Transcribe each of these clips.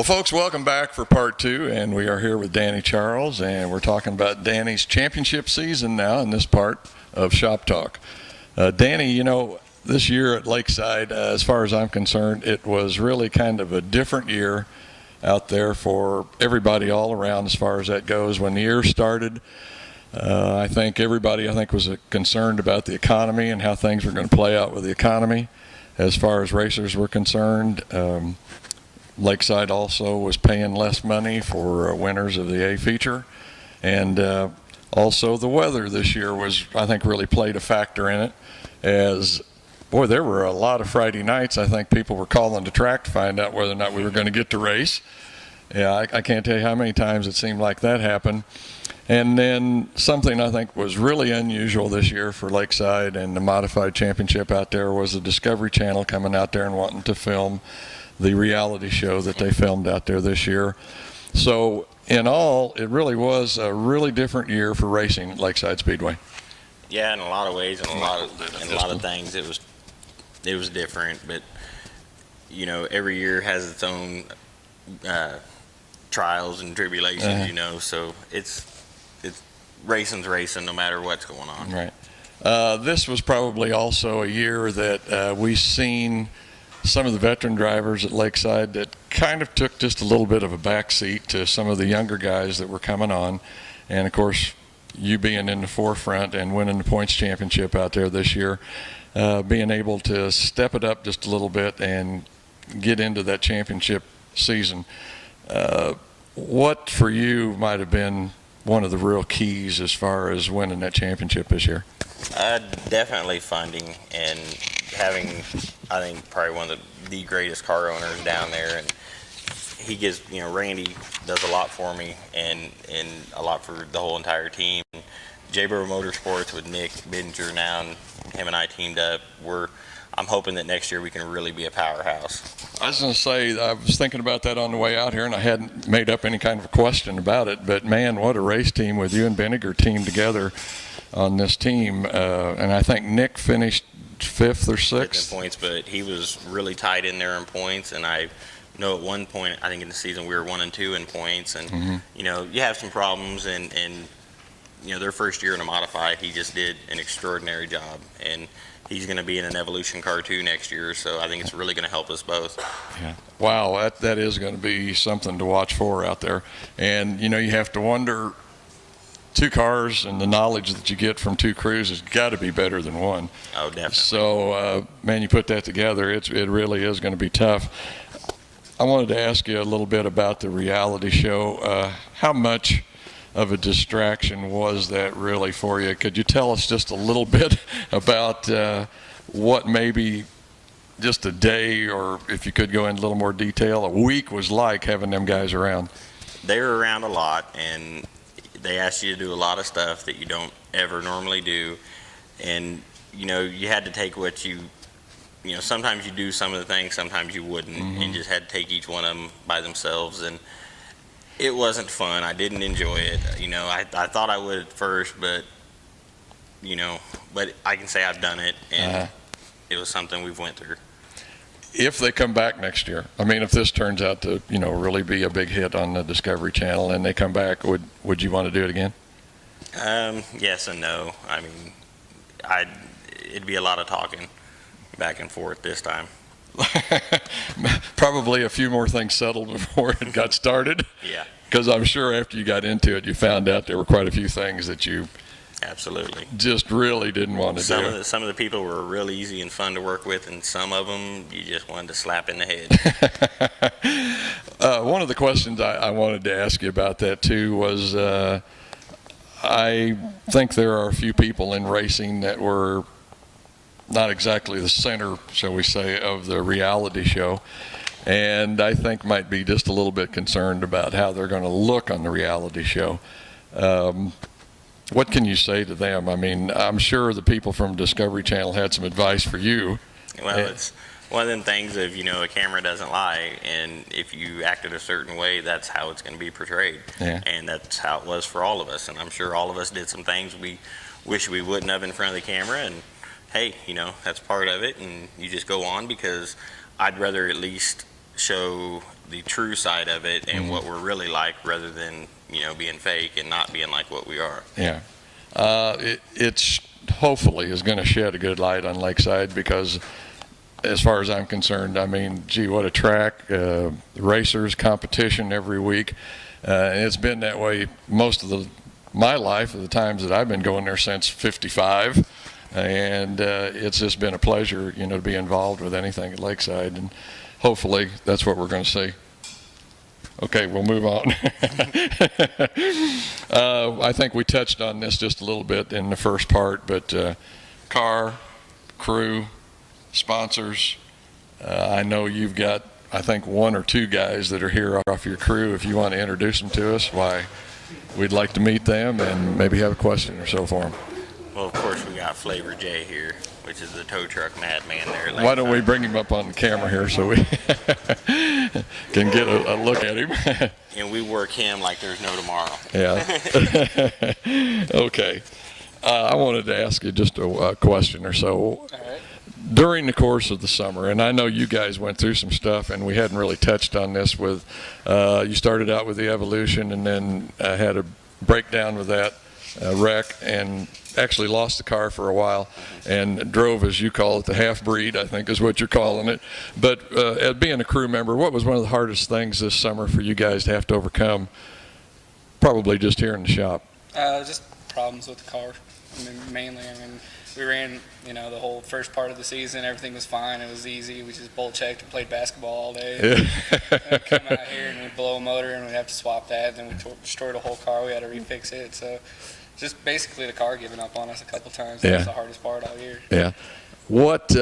Well, folks, welcome back for part two, and we are here with Danny Charles, and we're talking about Danny's championship season now in this part of Shop Talk. Danny, you know, this year at Lakeside, as far as I'm concerned, it was really kind of a different year out there for everybody all around as far as that goes. When the year started, I think everybody was concerned about the economy and how things were going to play out with the economy as far as racers were concerned. Lakeside also was paying less money for winners of the A feature, and also the weather this year was, I think, really played a factor in it. As boy, there were a lot of Friday nights. I think people were calling the track to find out whether or not we were going to get to race. Yeah, I can't tell you how many times it seemed like that happened. And then something I think was really unusual this year for Lakeside and the modified championship out there was the Discovery Channel coming out there and wanting to film the reality show that they filmed out there this year. So in all, it really was a really different year for racing at Lakeside Speedway. Yeah, in a lot of ways, and a lot of things, it was different. But you know, every year has its own trials and tribulations. You know, so it's racing's racing no matter what's going on. Right. This was probably also a year that we've seen some of the veteran drivers at Lakeside that kind of took just a little bit of a backseat to some of the younger guys that were coming on. And of course, you being in the forefront and winning the points championship out there this year, being able to step it up just a little bit and get into that championship season. What for you might have been one of the real keys as far as winning that championship this year? Definitely funding and having, I think, probably one of the greatest car owners down there, and he gives, you know, Randy does a lot for me and a lot for the whole entire team. J-Bro Motorsports with Nick Bidinger now, and him and I teamed up. I'm hoping that next year we can really be a powerhouse. I was going to say, I was thinking about that on the way out here, and I hadn't made up any kind of a question about it, but man, what a race team with you and Bidinger teamed together on this team. And I think Nick finished 5th or 6th in points, but he was really tight in there in points, and I know at one point, I think in the season, we were 1 and 2 in points, and you know, you have some problems, and you know, their first year in a modified, he just did an extraordinary job, and he's going to be in an Evolution car too next year, so I think it's really going to help us both. Yeah. Wow, that is going to be something to watch for out there. And you know, you have to wonder, 2 cars and the knowledge that you get from 2 crews has got to be better than 1. Oh, definitely. So man, you put that together, it really is going to be tough. I wanted to ask you a little bit about the reality show. How much of a distraction was that really for you? Could you tell us just a little bit about what maybe just a day, or if you could go into a little more detail, a week was like having them guys around? They were around a lot, and they asked you to do a lot of stuff that you don't ever normally do, and you know, you had to take what you know, sometimes you do some of the things, sometimes you wouldn't, and just had to take each one of them by themselves, and it wasn't fun. I didn't enjoy it. You know, I thought I would at first, but you know, but I can say I've done it, and it was something we've went through. If they come back next year, I mean, if this turns out to, you know, really be a big hit on the Discovery Channel and they come back, would you want to do it again? Yes and no. I mean, it'd be a lot of talking back and forth this time. Probably a few more things settled before it got started. Yeah. Because I'm sure after you got into it, you found out there were quite a few things that you absolutely just really didn't want to do. Some of the people were real easy and fun to work with, and some of them you just wanted to slap in the head. One of the questions I wanted to ask you about that too was, I think there are a few people in racing that were not exactly the center, shall we say, of the reality show, and I think might be just a little bit concerned about how they're going to look on the reality show. What can you say to them? I mean, I'm sure the people from Discovery Channel had some advice for you. Well, it's one of them things of, you know, a camera doesn't lie, and if you acted a certain way, that's how it's going to be portrayed. Yeah. And that's how it was for all of us, and I'm sure all of us did some things we wish we wouldn't have in front of the camera, and hey, you know, that's part of it, and you just go on, because I'd rather at least show the true side of it and what we're really like, rather than being fake and not being like what we are. Yeah. It's hopefully is going to shed a good light on Lakeside, because as far as I'm concerned, I mean, gee, what a track, racers, competition every week. And it's been that way most of my life, of the times that I've been going there since 55. And it's just been a pleasure, to be involved with anything at Lakeside. And hopefully that's what we're going to see. Okay, we'll move on. I think we touched on this just a little bit in the first part, but car, crew, sponsors. I know you've got, I think, 1 or 2 guys that are here off your crew. If you want to introduce them to us, why, we'd like to meet them and maybe have a question or so for them. Well, of course, we got Flavor J here, which is the tow truck madman there at Lakeside. Why don't we bring him up on the camera here so we can get a look at him. And we work him like there's no tomorrow. Yeah. Okay. I wanted to ask you just a question or so. All right. During the course of the summer, and I know you guys went through some stuff, and we hadn't really touched on this with, you started out with the Evolution and then had a breakdown with that wreck, and actually lost the car for a while and drove, as you call it, the half-breed, I think is what you're calling it. But being a crew member, what was one of the hardest things this summer for you guys to have to overcome, probably just here in the shop? Just problems with the car. Mainly, we ran, the whole first part of the season. Everything was fine. It was easy. We just bolt checked and played basketball all day. Yeah. We'd come out here and we'd blow a motor and we'd have to swap that. Then we destroyed a whole car. We had to refix it. So just basically the car giving up on us a couple times. That was the hardest part all year. Yeah. What,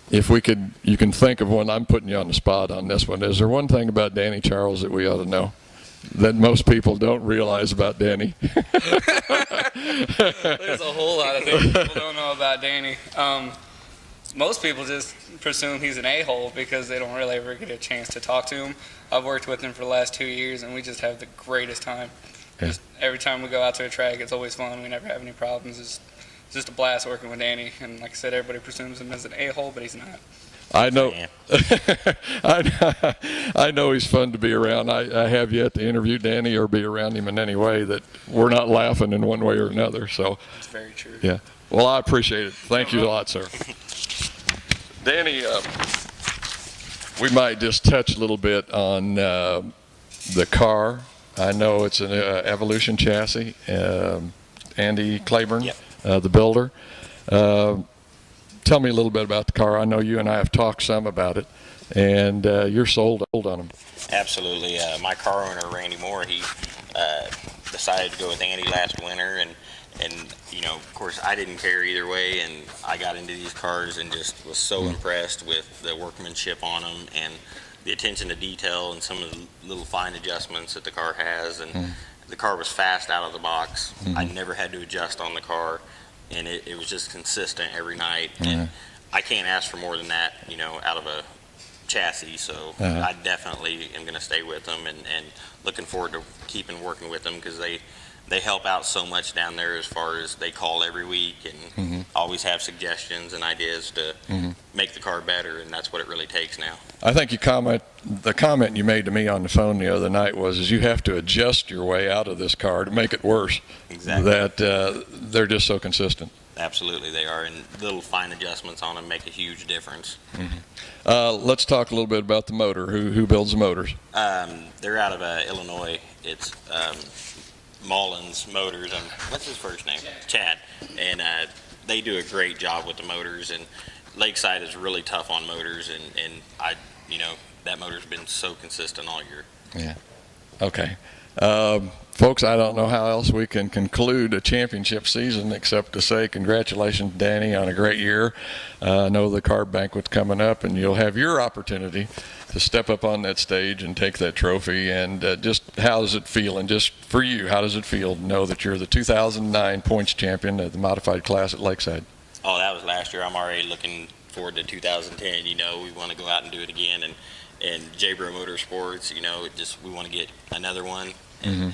if you can think of one, I'm putting you on the spot on this one. Is there one thing about Danny Charles that we ought to know that most people don't realize about Danny? There's a whole lot of things people don't know about Danny. Most people just presume he's an a-hole because they don't really ever get a chance to talk to him. I've worked with him for the last 2 years, and we just have the greatest time. Yeah. Just every time we go out to a track, it's always fun. We never have any problems. It's just a blast working with Danny. And like I said, everybody presumes him as an a-hole, but he's not. I know. I know he's fun to be around. I have yet to interview Danny or be around him in any way that we're not laughing in one way or another. So it's very true. Yeah. Well, I appreciate it. Thank you a lot, sir. Danny, we might just touch a little bit on the car. I know it's an Evolution chassis. Andy Claiborne, yep. The builder. Tell me a little bit about the car. I know you and I have talked some about it, and you're sold on them. Absolutely. My car owner, Randy Moore, he decided to go with Andy last winter, and of course, I didn't care either way, and I got into these cars and just was so impressed with the workmanship on them and the attention to detail and some of the little fine adjustments that the car has. And the car was fast out of the box. I never had to adjust on the car. And it was just consistent every night. And I can't ask for more than that, out of a chassis. So I definitely am going to stay with them and looking forward to keeping working with them, because they help out so much down there, as far as they call every week and always have suggestions and ideas to make the car better, and that's what it really takes now. I think the comment you made to me on the phone the other night is you have to adjust your way out of this car to make it worse. Exactly. That they're just so consistent. Absolutely, they are, and little fine adjustments on them make a huge difference. Let's talk a little bit about the motor. Who builds the motors? They're out of Illinois. It's Mullins Motors. What's his first name? Chad. And they do a great job with the motors, and Lakeside is really tough on motors, and that motor's been so consistent all year. Yeah. Okay. Folks, I don't know how else we can conclude a championship season except to say congratulations, Danny, on a great year. I know the carb banquet's coming up, and you'll have your opportunity to step up on that stage and take that trophy. And just how does it feel? And just for you, how does it feel to know that you're the 2009 points champion of the modified class at Lakeside? Oh, that was last year. I'm already looking forward to 2010. We want to go out and do it again. And J-Bro Motorsports, we want to get another one. And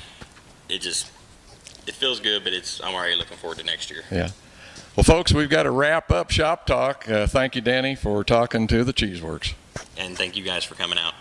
it feels good, but I'm already looking forward to next year. Yeah. Well, folks, we've got to wrap up Shop Talk. Thank you, Danny, for talking to the Cheeseworks. and thank you guys for coming out.